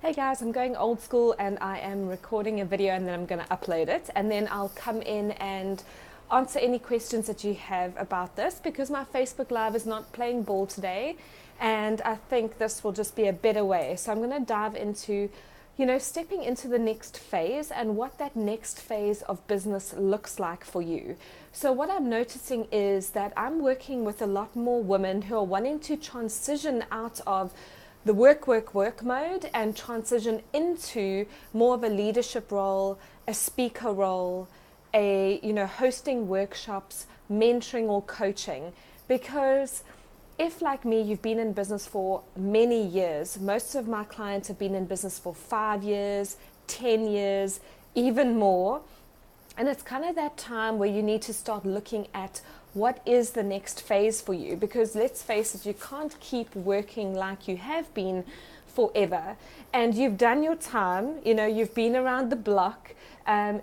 Hey guys, I'm going old school and I am recording a video and then I'm going to upload it, and then I'll come in and answer any questions that you have about this, because my Facebook Live is not playing ball today and I think this will just be a better way. So I'm going to dive into, stepping into the next phase and what that next phase of business looks like for you. So what I'm noticing is that I'm working with a lot more women who are wanting to transition out of the work mode and transition into more of a leadership role, a speaker role, hosting workshops, mentoring or coaching. Because if, like me, you've been in business for many years, most of my clients have been in business for 5 years, 10 years, even more. And it's kind of that time where you need to start looking at what is the next phase for you, because let's face it, you can't keep working like you have been forever. And you've done your time, you've been around the block,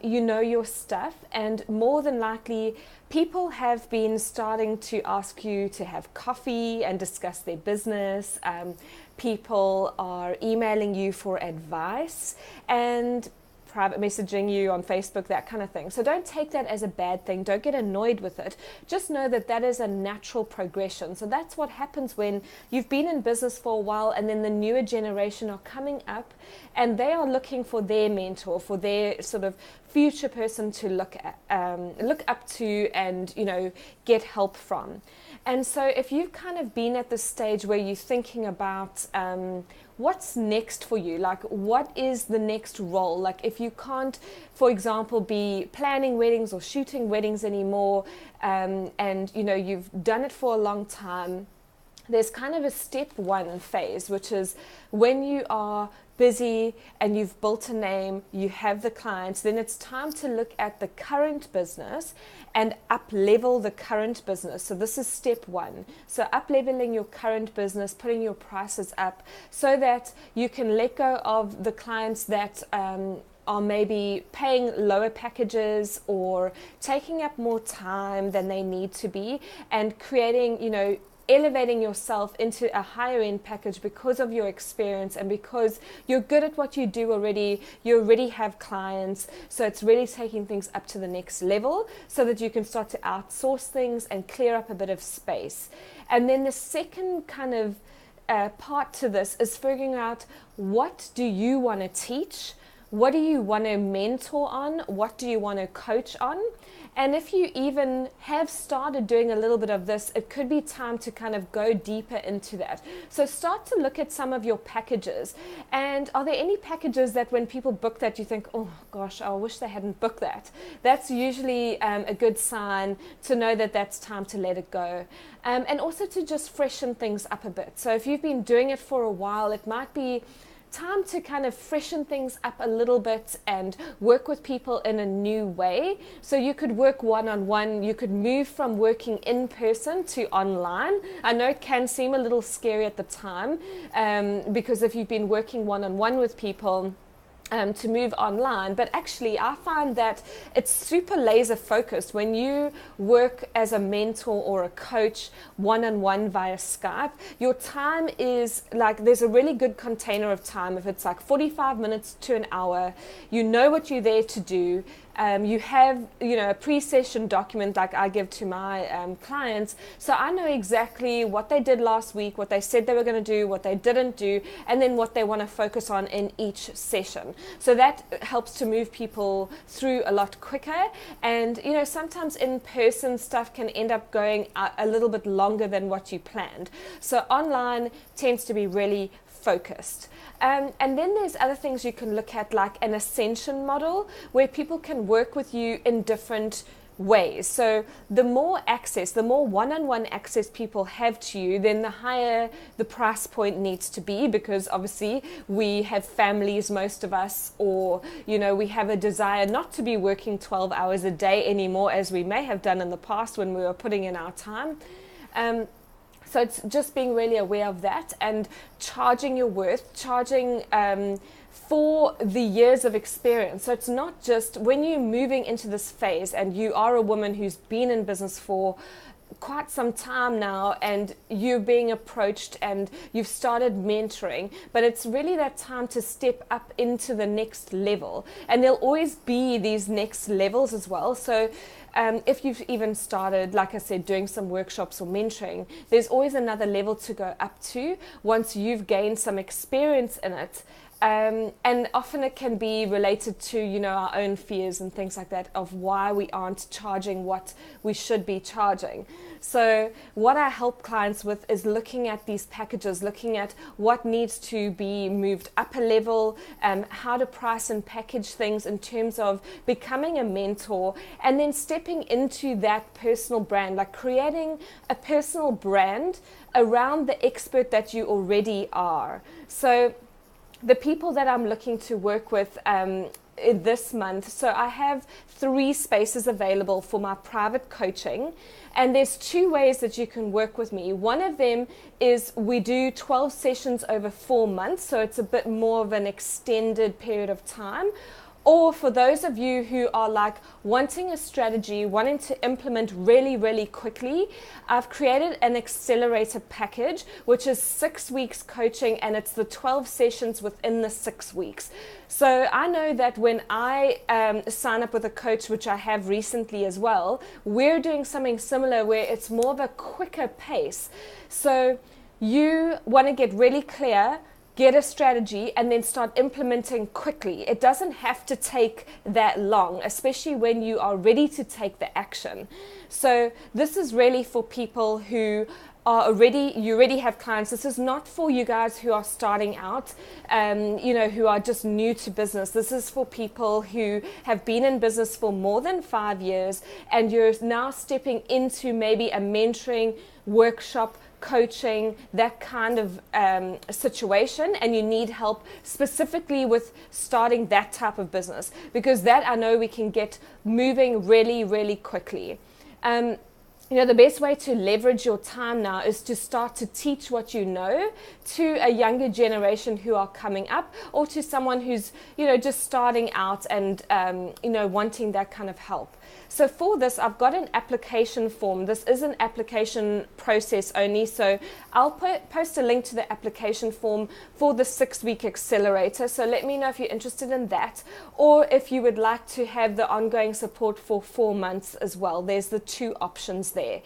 you know your stuff, and more than likely people have been starting to ask you to have coffee and discuss their business. People are emailing you for advice and private messaging you on Facebook, that kind of thing. So don't take that as a bad thing. Don't get annoyed with it. Just know that that is a natural progression. So that's what happens when you've been in business for a while and then the newer generation are coming up and they are looking for their mentor, for their sort of future person to look up to and, get help from. And so if you've kind of been at this stage where you're thinking about what's next for you, like what is the next role? Like if you can't, for example, be planning weddings or shooting weddings anymore, and you've done it for a long time, there's kind of a step one phase, which is when you are busy and you've built a name, you have the clients, then it's time to look at the current business and up level the current business. So this is step one. So up leveling your current business, putting your prices up so that you can let go of the clients that are maybe paying lower packages or taking up more time than they need to be, and creating, elevating yourself into a higher end package because of your experience and because you're good at what you do already. You already have clients, so it's really taking things up to the next level so that you can start to outsource things and clear up a bit of space. And then the second kind of part to this is figuring out, what do you want to teach? What do you want to mentor on? What do you want to coach on? And if you even have started doing a little bit of this, it could be time to kind of go deeper into that. So start to look at some of your packages. And are there any packages that when people book that you think, oh gosh, I wish they hadn't booked that? That's usually a good sign to know that that's time to let it go. And also to just freshen things up a bit. So if you've been doing it for a while, it might be time to kind of freshen things up a little bit and work with people in a new way. So you could work one-on-one, you could move from working in person to online. I know it can seem a little scary at the time, because if you've been working one-on-one with people, to move online, but actually I find that it's super laser focused when you work as a mentor or a coach one-on-one via Skype. Your time is like, there's a really good container of time. If it's like 45 minutes to an hour, you know what you're there to do. You have, a pre-session document like I give to my clients. So I know exactly what they did last week, what they said they were going to do, what they didn't do, and then what they want to focus on in each session. So that helps to move people through a lot quicker. And, sometimes in-person stuff can end up going a little bit longer than what you planned. So online tends to be really focused. And then there's other things you can look at, like an ascension model where people can work with you in different ways. So the more access, the more one-on-one access people have to you, then the higher the price point needs to be, because obviously we have families, most of us, or we have a desire not to be working 12 hours a day anymore, as we may have done in the past when we were putting in our time. So it's just being really aware of that and charging your worth, charging for the years of experience. So it's not just when you're moving into this phase and you are a woman who's been in business for quite some time now and you're being approached and you've started mentoring, but it's really that time to step up into the next level. And there'll always be these next levels as well. So if you've even started, like I said, doing some workshops or mentoring, there's always another level to go up to once you've gained some experience in it. And often it can be related to, you know, our own fears and things like that of why we aren't charging what we should be charging. So what I help clients with is looking at these packages, looking at what needs to be moved up a level, how to price and package things in terms of becoming a mentor, and then stepping into that personal brand, like creating a personal brand around the expert that you already are. So the people that I'm looking to work with this month, so I have 3 spaces available for my private coaching, and there's 2 ways that you can work with me. One of them is we do 12 sessions over 4 months, so it's a bit more of an extended period of time. Or for those of you who are like wanting a strategy, wanting to implement really, really quickly, I've created an accelerator package, which is 6 weeks coaching, and it's the 12 sessions within the 6 weeks. So I know that when I sign up with a coach, which I have recently as well, we're doing something similar where it's more of a quicker pace. So you want to get really clear, get a strategy, and then start implementing quickly. It doesn't have to take that long, especially when you are ready to take the action. So this is really for people who are you already have clients. This is not for you guys who are starting out, you know, who are just new to business. This is for people who have been in business for more than 5 years, and you're now stepping into maybe a mentoring workshop, coaching, that kind of situation, and you need help specifically with starting that type of business, because that I know we can get moving really, really quickly. You know, the best way to leverage your time now is to start to teach what you know to a younger generation who are coming up, or to someone who's, you know, just starting out and, you know, wanting that kind of help. So for this, I've got an application form. This is an application process only, so I'll post a link to the application form for the 6-week accelerator. So let me know if you're interested in that, or if you would like to have the ongoing support for 4 months as well. There's the 2 options there.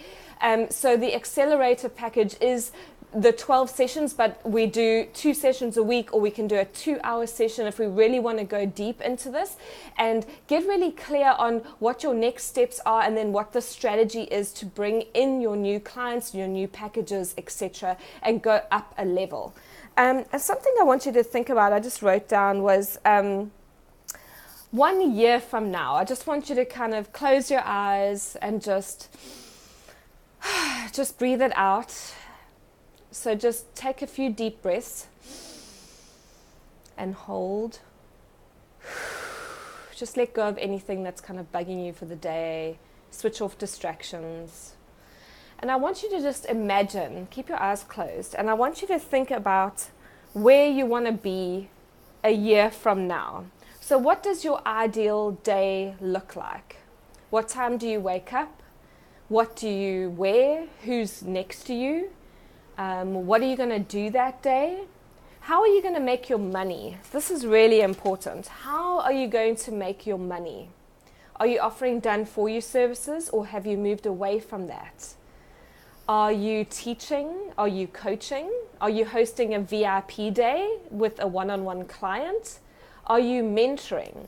So the accelerator package is the 12 sessions, but we do 2 sessions a week, or we can do a 2-hour session if we really want to go deep into this and get really clear on what your next steps are, and then what the strategy is to bring in your new clients, your new packages, etc., and go up a level. And something I want you to think about, I just wrote down, was 1 year from now. I just want you to kind of close your eyes and just breathe it out. So just take a few deep breaths and hold. Just let go of anything that's kind of bugging you for the day. Switch off distractions. And I want you to just imagine, keep your eyes closed, and I want you to think about where you want to be a year from now. So what does your ideal day look like? What time do you wake up? What do you wear? Who's next to you? What are you going to do that day? How are you going to make your money? This is really important. How are you going to make your money? Are you offering done-for-you services, or have you moved away from that? Are you teaching? Are you coaching? Are you hosting a VIP day with a one-on-one client? Are you mentoring?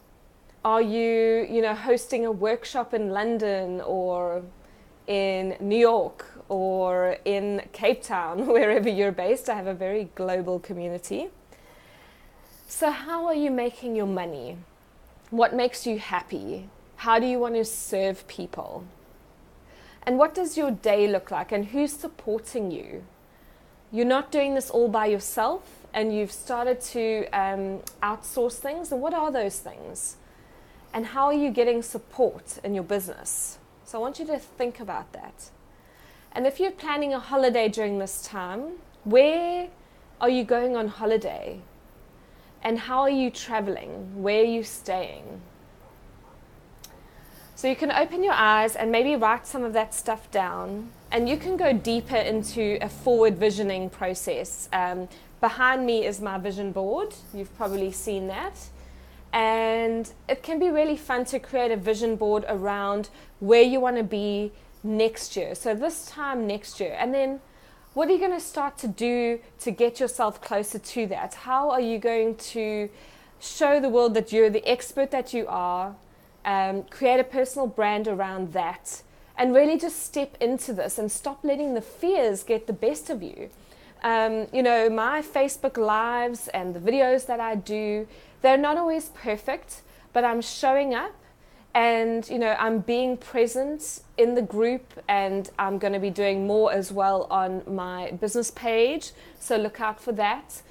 Are you, hosting a workshop in London or in New York or in Cape Town, wherever you're based? I have a very global community. So how are you making your money? What makes you happy? How do you want to serve people? And what does your day look like? And who's supporting you? You're not doing this all by yourself, and you've started to outsource things. And what are those things? And how are you getting support in your business? So I want you to think about that. And if you're planning a holiday during this time, where are you going on holiday? And how are you traveling? Where are you staying? So you can open your eyes and maybe write some of that stuff down And you can go deeper into a forward visioning process. Behind me is my vision board. You've probably seen that. And it can be really fun to create a vision board around where you want to be next year. So this time next year. And then what are you going to start to do to get yourself closer to that? How are you going to show the world that you're the expert that you are? Create a personal brand around that. And really just step into this and stop letting the fears get the best of you. You know, my Facebook Lives and the videos that I do, they're not always perfect, but I'm showing up and, you know, I'm being present in the group, and I'm going to be doing more as well on my business page. So look out for that.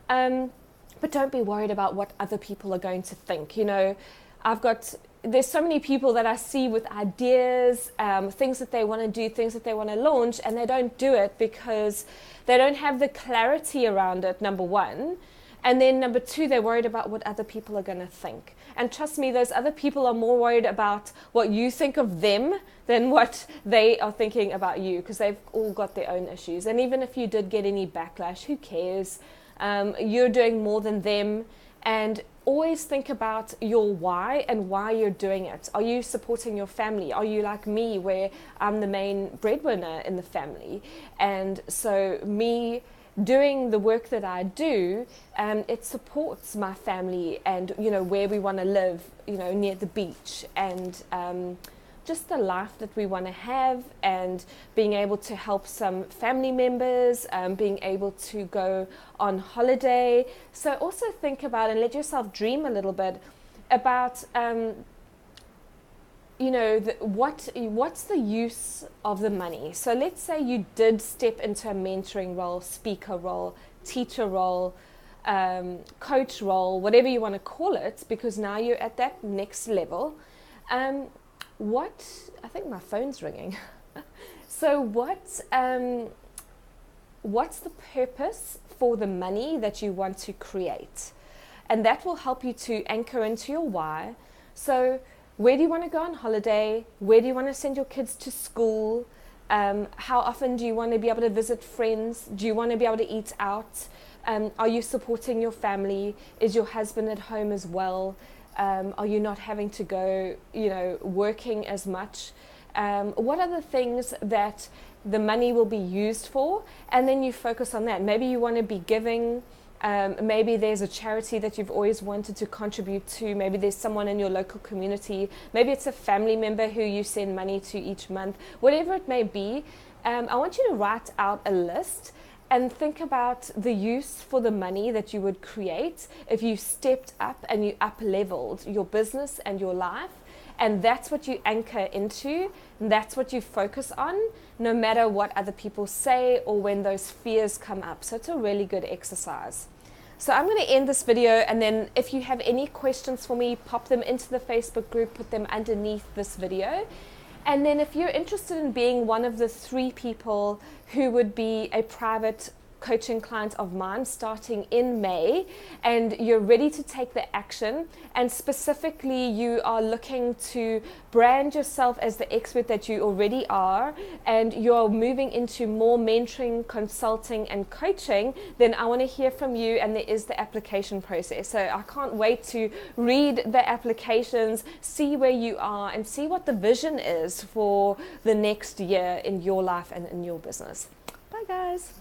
But don't be worried about what other people are going to think. You know, there's so many people that I see with ideas, things that they want to do, things that they want to launch, and they don't do it because they don't have the clarity around it, number one. And then number two, they're worried about what other people are going to think. And trust me, those other people are more worried about what you think of them than what they are thinking about you, because they've all got their own issues. And even if you did get any backlash, who cares? You're doing more than them. And always think about your why and why you're doing it. Are you supporting your family? Are you like me, where I'm the main breadwinner in the family? And so me doing the work that I do, it supports my family and, you know, where we want to live, you know, near the beach, and just the life that we want to have, and being able to help some family members, being able to go on holiday. So also think about and let yourself dream a little bit about, you know, what's the use of the money? So let's say you did step into a mentoring role, speaker role, teacher role, coach role, whatever you want to call it, because now you're at that next level. I think my phone's ringing. So what's the purpose for the money that you want to create? And that will help you to anchor into your why. So where do you want to go on holiday? Where do you want to send your kids to school? How often do you want to be able to visit friends? Do you want to be able to eat out? Are you supporting your family? Is your husband at home as well? Are you not having to go, you know, working as much? What are the things that the money will be used for? And then you focus on that. Maybe you want to be giving. Maybe there's a charity that you've always wanted to contribute to. Maybe there's someone in your local community. Maybe it's a family member who you send money to each month. Whatever it may be, I want you to write out a list and think about the use for the money that you would create if you stepped up and you up-leveled your business and your life. And that's what you anchor into, and that's what you focus on, no matter what other people say or when those fears come up. So it's a really good exercise. So I'm going to end this video, and then if you have any questions for me, pop them into the Facebook group, put them underneath this video. And then if you're interested in being one of the 3 people who would be a private coaching client of mine starting in May, and you're ready to take the action, and specifically you are looking to brand yourself as the expert that you already are, and you're moving into more mentoring, consulting and coaching, then I want to hear from you, and there is the application process. So I can't wait to read the applications, see where you are, and see what the vision is for the next year in your life and in your business. Bye guys.